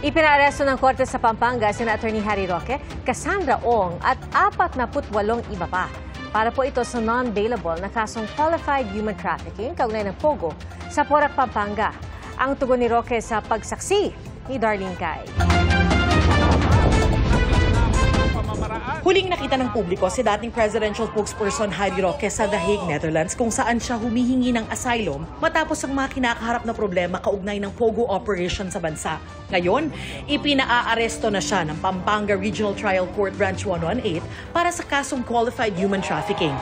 Ipinaaresto ng korte sa Pampanga sina Attorney Harry Roque, Cassandra Ong at 48 iba pa. Para po ito sa non-bailable na kasong qualified human trafficking kaugnay ng Pogo sa Porac, Pampanga. Ang tugon ni Roque sa pagsaksi ni Darlene Cai. Huling nakita ng publiko si dating presidential spokesperson Harry Roque sa The Hague, Netherlands kung saan siya humihingi ng asylum matapos ang mga kinakaharap na problema kaugnay ng Pogo operation sa bansa. Ngayon, ipinaaresto na siya ng Pampanga Regional Trial Court Branch 118 para sa kasong qualified human trafficking.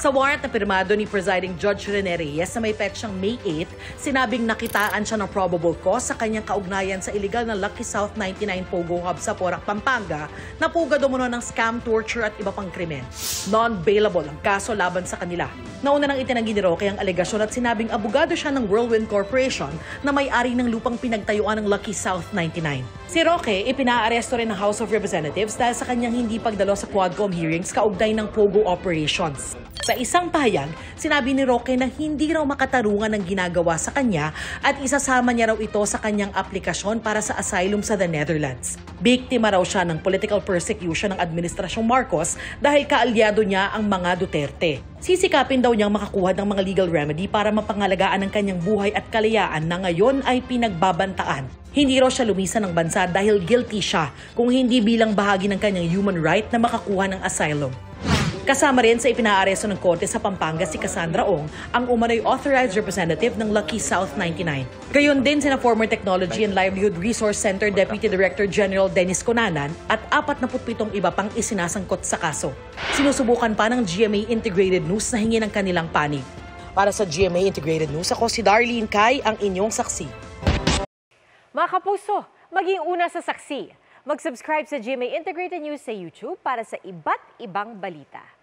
Sa warrant na pirmado ni Presiding Judge Rene Reyes na may petsang May 8, sinabing nakitaan siya ng probable cause sa kanyang kaugnayan sa illegal na Lucky South 99 Pogo Hub sa Porac, Pampanga na pugad umano ng scam, torture at iba pang krimen. Non-bailable ang kaso laban sa kanila. Nauna nang itinanggi ni Roque ang alegasyon at sinabing abogado siya ng Whirlwind Corporation na may-ari ng lupang pinagtayuan ng Lucky South 99. Si Roque ipinaaresto rin ng House of Representatives dahil sa kanyang hindi pagdalo sa Quadcom hearings kaugnay ng Pogo operations. Sa isang pahayag, sinabi ni Roque na hindi raw makatarungan ang ginagawa sa kanya at isasama niya raw ito sa kanyang aplikasyon para sa asylum sa the Netherlands. Biktima raw siya ng political persecution ng Administrasyong Marcos dahil kaalyado niya ang mga Duterte. Sisikapin daw niyang makakuha ng mga legal remedy para mapangalagaan ang kanyang buhay at kalayaan na ngayon ay pinagbabantaan. Hindi raw siya lumisan ng bansa dahil guilty siya kung hindi bilang bahagi ng kanyang human right na makakuha ng asylum. Kasama rin sa ipinaaresto ng korte sa Pampanga si Cassandra Ong, ang umano'y authorized representative ng Lucky South 99. Gayon din sina former Technology and Livelihood Resource Center Deputy Director General Dennis Conanan at 47 iba pang isinasangkot sa kaso. Sinusubukan pa ng GMA Integrated News na hingi ng kanilang panig. Para sa GMA Integrated News, ako si Darlene Cai, ang inyong saksi. Mga kapuso, maging una sa saksi. Mag-subscribe sa GMA Integrated News sa YouTube para sa iba't ibang balita.